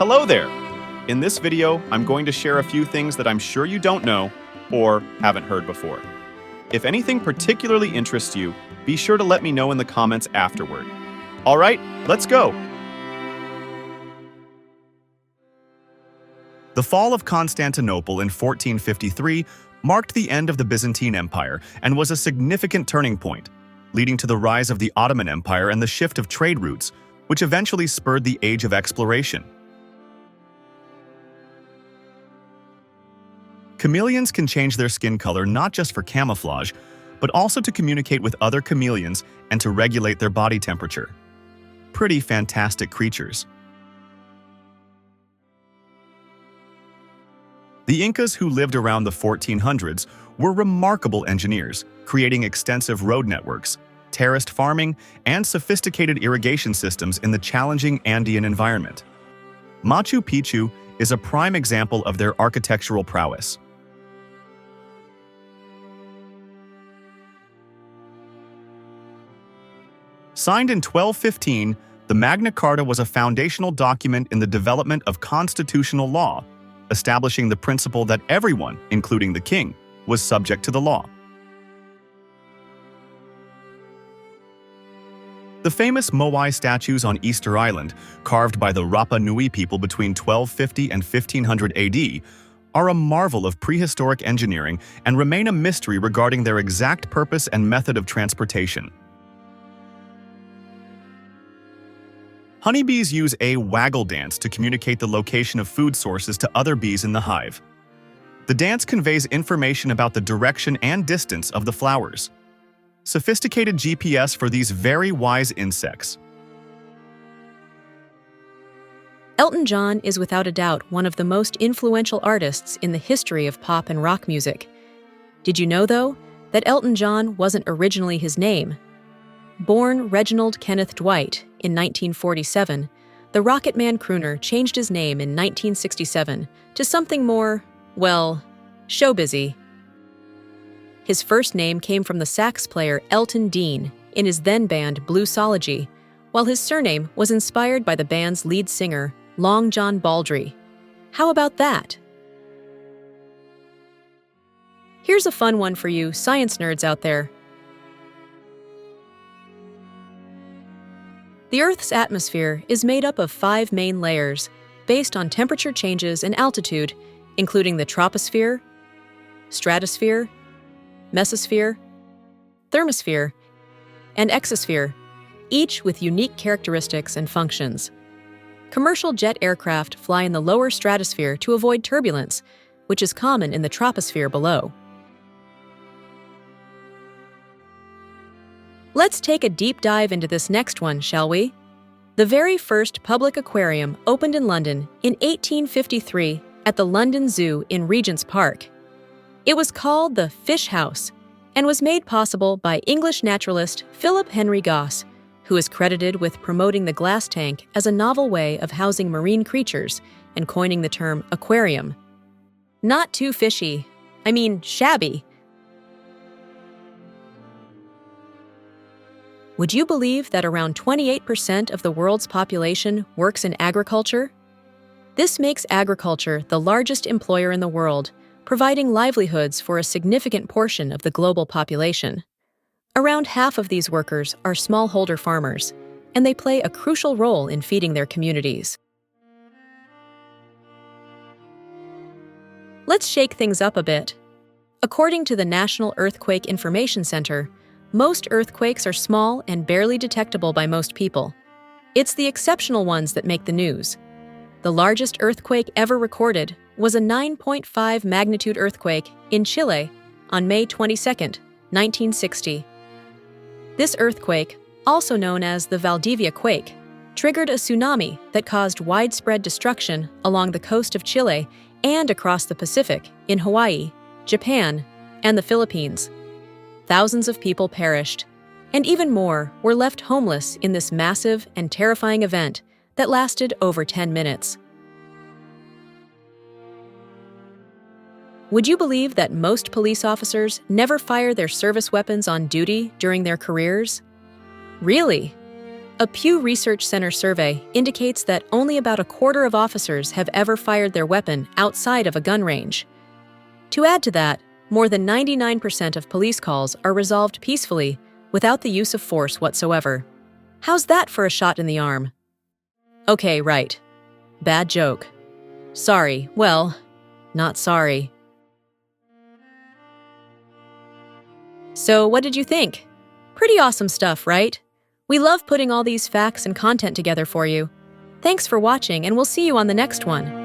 Hello there! In this video, I'm going to share a few things that I'm sure you don't know or haven't heard before. If anything particularly interests you, be sure to let me know in the comments afterward. All right, let's go! The fall of Constantinople in 1453 marked the end of the Byzantine Empire and was a significant turning point, leading to the rise of the Ottoman Empire and the shift of trade routes, which eventually spurred the Age of Exploration. Chameleons can change their skin color not just for camouflage, but also to communicate with other chameleons and to regulate their body temperature. Pretty fantastic creatures. The Incas, who lived around the 1400s, were remarkable engineers, creating extensive road networks, terraced farming, and sophisticated irrigation systems in the challenging Andean environment. Machu Picchu is a prime example of their architectural prowess. Signed in 1215, the Magna Carta was a foundational document in the development of constitutional law, establishing the principle that everyone, including the king, was subject to the law. The famous Moai statues on Easter Island, carved by the Rapa Nui people between 1250 and 1500 AD, are a marvel of prehistoric engineering and remain a mystery regarding their exact purpose and method of transportation. Honeybees use a waggle dance to communicate the location of food sources to other bees in the hive. The dance conveys information about the direction and distance of the flowers. Sophisticated GPS for these very wise insects. Elton John is without a doubt one of the most influential artists in the history of pop and rock music. Did you know, though, that Elton John wasn't originally his name? Born Reginald Kenneth Dwight in 1947, the Rocket Man crooner changed his name in 1967 to something more, well, showbizy. His first name came from the sax player Elton Dean in his then band Bluesology, while his surname was inspired by the band's lead singer, Long John Baldry. How about that? Here's a fun one for you science nerds out there. The Earth's atmosphere is made up of 5 main layers, based on temperature changes and altitude, including the troposphere, stratosphere, mesosphere, thermosphere, and exosphere, each with unique characteristics and functions. Commercial jet aircraft fly in the lower stratosphere to avoid turbulence, which is common in the troposphere below. Let's take a deep dive into this next one, shall we? The very first public aquarium opened in London in 1853 at the London Zoo in Regent's Park. It was called the Fish House and was made possible by English naturalist Philip Henry Gosse, who is credited with promoting the glass tank as a novel way of housing marine creatures and coining the term aquarium. Not too fishy, I mean shabby. Would you believe that around 28% of the world's population works in agriculture? This makes agriculture the largest employer in the world, providing livelihoods for a significant portion of the global population. Around half of these workers are smallholder farmers, and they play a crucial role in feeding their communities. Let's shake things up a bit. According to the National Earthquake Information Center, most earthquakes are small and barely detectable by most people. It's the exceptional ones that make the news. The largest earthquake ever recorded was a 9.5 magnitude earthquake in Chile on May 22, 1960. This earthquake, also known as the Valdivia Quake, triggered a tsunami that caused widespread destruction along the coast of Chile and across the Pacific in Hawaii, Japan, and the Philippines. Thousands of people perished, and even more were left homeless in this massive and terrifying event that lasted over 10 minutes. Would you believe that most police officers never fire their service weapons on duty during their careers? Really? A Pew Research Center survey indicates that only about a quarter of officers have ever fired their weapon outside of a gun range. To add to that, more than 99% of police calls are resolved peacefully without the use of force whatsoever. How's that for a shot in the arm? Okay, right. Bad joke. Sorry, well, not sorry. So, what did you think? Pretty awesome stuff, right? We love putting all these facts and content together for you. Thanks for watching, and we'll see you on the next one.